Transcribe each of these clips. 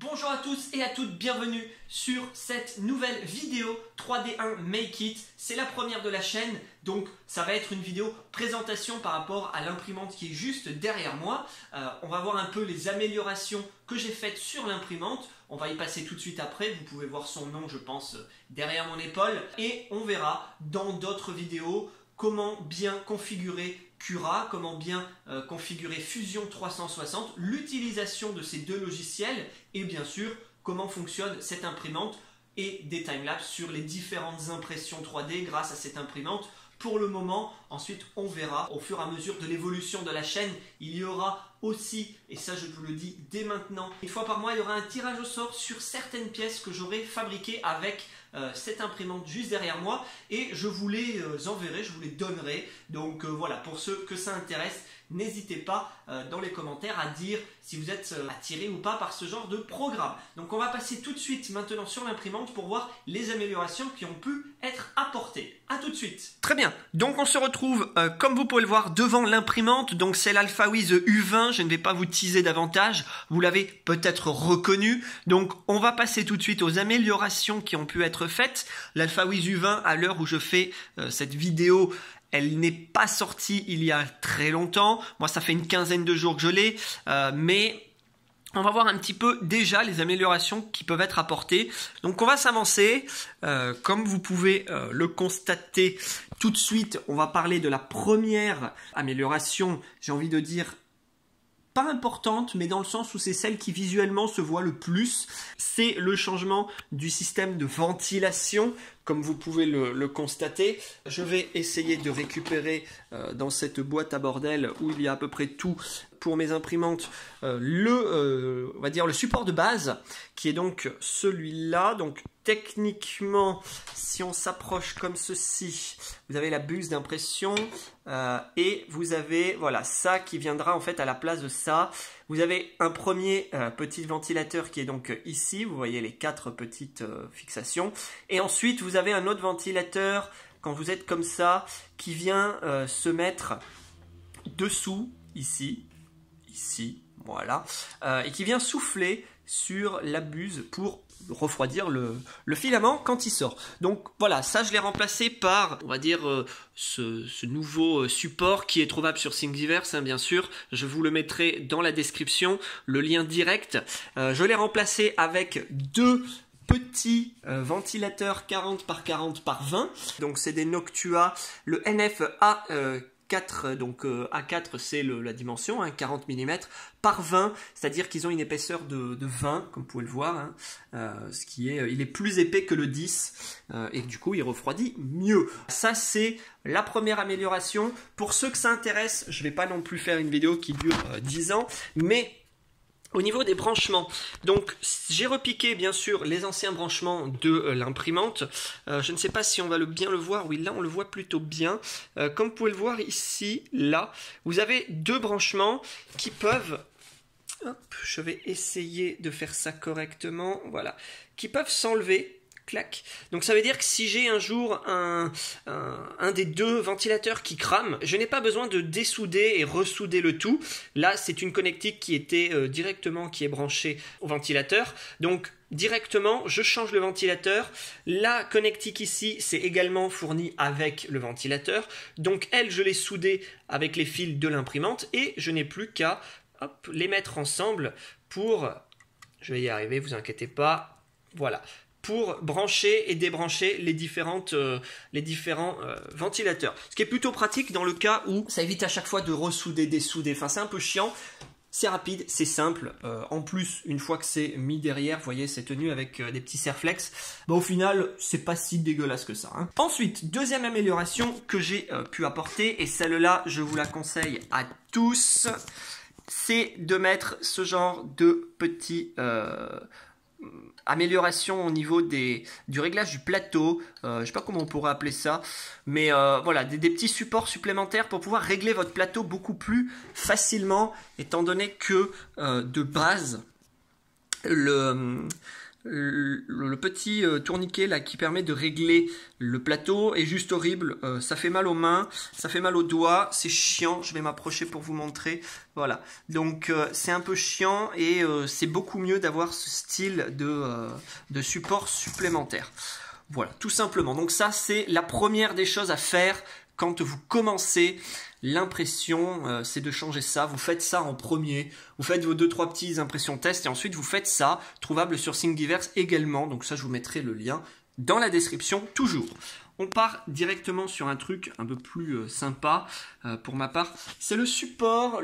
Bonjour à tous et à toutes, bienvenue sur cette nouvelle vidéo 3D1 Make It. C'est la première de la chaîne, donc ça va être une vidéo présentation par rapport à l'imprimante qui est juste derrière moi. On va voir un peu les améliorations que j'ai faites sur l'imprimante. On va y passer tout de suite après, vous pouvez voir son nom je pense derrière mon épaule. Et on verra dans d'autres vidéos comment bien configurer Cura, comment bien configurer Fusion 360, l'utilisation de ces deux logiciels et bien sûr comment fonctionne cette imprimante et des timelapses sur les différentes impressions 3D grâce à cette imprimante. Pour le moment, ensuite on verra au fur et à mesure de l'évolution de la chaîne, il y aura aussi, et ça je vous le dis dès maintenant, une fois par mois il y aura un tirage au sort sur certaines pièces que j'aurai fabriquées avec cette imprimante juste derrière moi et je vous les enverrai, je vous les donnerai. Donc voilà, pour ceux que ça intéresse, n'hésitez pas dans les commentaires à dire si vous êtes attiré ou pas par ce genre de programme. Donc on va passer tout de suite maintenant sur l'imprimante pour voir les améliorations qui ont pu être apportées. A tout de suite. Très bien, donc on se retrouve comme vous pouvez le voir devant l'imprimante. Donc c'est l'Alphawiz U20, je ne vais pas vous teaser davantage, vous l'avez peut-être reconnu. Donc on va passer tout de suite aux améliorations qui ont pu être faites. L'Alphawiz U20, à l'heure où je fais cette vidéo, elle n'est pas sortie il y a très longtemps. Moi, ça fait une quinzaine de jours que je l'ai. Mais on va voir un petit peu déjà les améliorations qui peuvent être apportées. Donc, on va s'avancer. Comme vous pouvez le constater tout de suite, on va parler de la première amélioration, j'ai envie de dire, pas importante, mais dans le sens où c'est celle qui visuellement se voit le plus. C'est le changement du système de ventilation, comme vous pouvez le constater. Je vais essayer de récupérer dans cette boîte à bordel où il y a à peu près tout pour mes imprimantes, on va dire le support de base, qui est donc celui-là. Donc techniquement, si on s'approche comme ceci, vous avez la buse d'impression et vous avez voilà ça qui viendra en fait à la place de ça. Vous avez un premier petit ventilateur qui est donc ici, vous voyez les 4 petites fixations. Et ensuite vous avez un autre ventilateur quand vous êtes comme ça qui vient se mettre dessous, ici, voilà, et qui vient souffler sur la buse pour refroidir le filament quand il sort. Donc voilà, ça je l'ai remplacé par, on va dire, ce nouveau support qui est trouvable sur Thingiverse, hein, bien sûr. Je vous le mettrai dans la description, le lien direct. Je l'ai remplacé avec deux petits ventilateurs 40 par 40 par 20. Donc c'est des Noctua, le NF A4, donc A4 c'est la dimension, hein, 40 mm par 20, c'est-à-dire qu'ils ont une épaisseur de 20, comme vous pouvez le voir, hein, il est plus épais que le 10, et du coup il refroidit mieux. Ça c'est la première amélioration. Pour ceux que ça intéresse, je ne vais pas non plus faire une vidéo qui dure 10 ans, mais au niveau des branchements, donc j'ai repiqué bien sûr les anciens branchements de l'imprimante. Je ne sais pas si on va bien le voir. Oui, là on le voit plutôt bien. Comme vous pouvez le voir ici, là, vous avez deux branchements qui peuvent... Hop, je vais essayer de faire ça correctement. Voilà, qui peuvent s'enlever. Clac. Donc ça veut dire que si j'ai un jour un des deux ventilateurs qui crame, je n'ai pas besoin de dessouder et ressouder le tout. Là c'est une connectique qui était directement qui est branchée au ventilateur. Donc directement je change le ventilateur. La connectique ici c'est également fourni avec le ventilateur. Donc elle je l'ai soudée avec les fils de l'imprimante et je n'ai plus qu'à les mettre ensemble pour... Je vais y arriver, vous inquiétez pas. Voilà. Pour brancher et débrancher les différents ventilateurs. Ce qui est plutôt pratique dans le cas où ça évite à chaque fois de ressouder, dessouder. Enfin, c'est un peu chiant. C'est rapide, c'est simple. En plus, une fois que c'est mis derrière, vous voyez, c'est tenu avec des petits serflex. Bah, au final, c'est pas si dégueulasse que ça, hein. Ensuite, deuxième amélioration que j'ai pu apporter, et celle-là, je vous la conseille à tous, c'est de mettre ce genre de petits... amélioration au niveau du réglage du plateau, je sais pas comment on pourrait appeler ça, mais voilà, des petits supports supplémentaires pour pouvoir régler votre plateau beaucoup plus facilement, étant donné que de base le petit tourniquet là qui permet de régler le plateau est juste horrible. Ça fait mal aux mains, ça fait mal aux doigts, c'est chiant. Je vais m'approcher pour vous montrer. Voilà, donc c'est un peu chiant et c'est beaucoup mieux d'avoir ce style de support supplémentaire. Voilà, tout simplement. Donc ça, c'est la première des choses à faire quand vous commencez l'impression, c'est de changer ça. Vous faites ça en premier. Vous faites vos 2-3 petites impressions test et ensuite vous faites ça, trouvable sur Thingiverse également. Donc ça, je vous mettrai le lien dans la description toujours. On part directement sur un truc un peu plus sympa pour ma part. C'est le support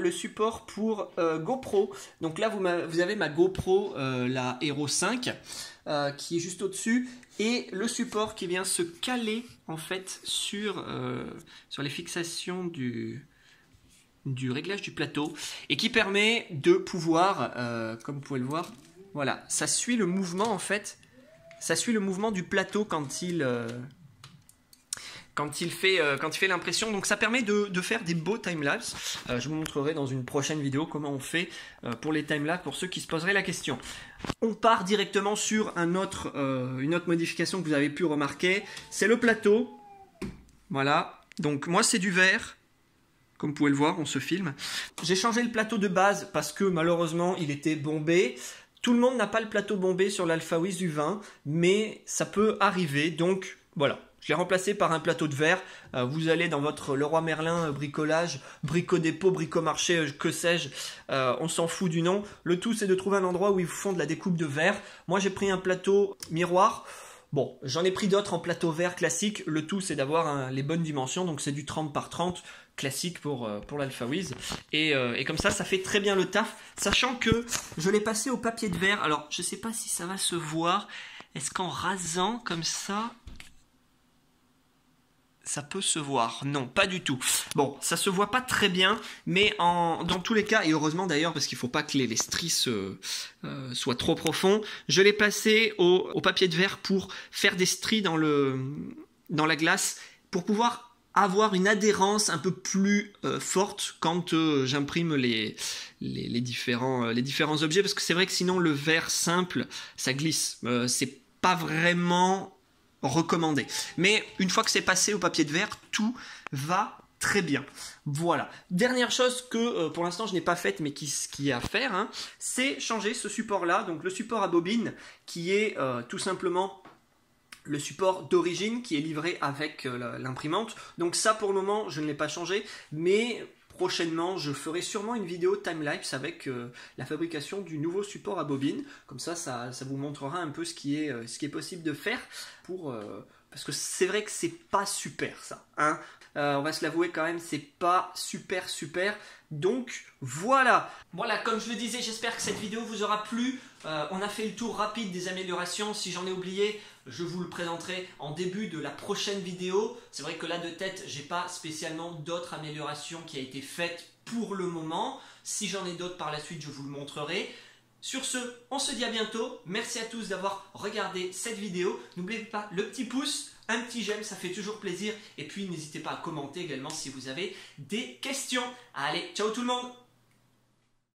pour GoPro. Donc là, vous avez ma GoPro, la Hero 5, qui est juste au-dessus. Et le support qui vient se caler en fait sur les fixations du réglage du plateau. Et qui permet de pouvoir, comme vous pouvez le voir, voilà, ça suit le mouvement en fait. Ça suit le mouvement du plateau quand il fait l'impression. Donc ça permet de faire des beaux timelapse. Je vous montrerai dans une prochaine vidéo comment on fait pour les timelapse pour ceux qui se poseraient la question. On part directement sur une autre modification que vous avez pu remarquer. C'est le plateau. Voilà. Donc moi c'est du verre. Comme vous pouvez le voir, on se filme. J'ai changé le plateau de base parce que malheureusement il était bombé. Tout le monde n'a pas le plateau bombé sur l'Alphawiz U20, mais ça peut arriver. Donc voilà. Je l'ai remplacé par un plateau de verre. Vous allez dans votre Leroy Merlin bricolage, brico-dépôt, brico-marché, que sais-je. On s'en fout du nom. Le tout, c'est de trouver un endroit où ils vous font de la découpe de verre. Moi, j'ai pris un plateau miroir. Bon, j'en ai pris d'autres en plateau verre classique. Le tout, c'est d'avoir les bonnes dimensions. Donc, c'est du 30 par 30 classique pour l'Alphawiz. Et comme ça fait très bien le taf. Sachant que je l'ai passé au papier de verre. Alors, je ne sais pas si ça va se voir. Est-ce qu'en rasant comme ça... ça peut se voir? Non, pas du tout. Bon, ça se voit pas très bien, mais dans tous les cas, et heureusement d'ailleurs, parce qu'il faut pas que les stries soient trop profonds, je l'ai passé au papier de verre pour faire des stries dans la glace, pour pouvoir avoir une adhérence un peu plus forte quand j'imprime les différents objets, parce que c'est vrai que sinon le verre simple, ça glisse. C'est pas vraiment recommandé. Mais une fois que c'est passé au papier de verre, tout va très bien. Voilà. Dernière chose que pour l'instant je n'ai pas faite mais qui est à faire, hein, c'est changer ce support-là. Donc le support à bobine qui est tout simplement le support d'origine qui est livré avec l'imprimante. Donc ça pour le moment je ne l'ai pas changé, mais prochainement, je ferai sûrement une vidéo timelapse avec la fabrication du nouveau support à bobine. Comme ça vous montrera un peu ce qui est possible de faire parce que c'est vrai que c'est pas super ça. Hein. On va se l'avouer quand même, c'est pas super. Donc voilà. Voilà, comme je le disais, j'espère que cette vidéo vous aura plu. On a fait le tour rapide des améliorations. Si j'en ai oublié, je vous le présenterai en début de la prochaine vidéo. C'est vrai que là de tête, j'ai pas spécialement d'autres améliorations qui a été faites pour le moment. Si j'en ai d'autres par la suite, je vous le montrerai. Sur ce, on se dit à bientôt. Merci à tous d'avoir regardé cette vidéo. N'oubliez pas le petit pouce, un petit j'aime, ça fait toujours plaisir. Et puis n'hésitez pas à commenter également si vous avez des questions. Allez, ciao tout le monde!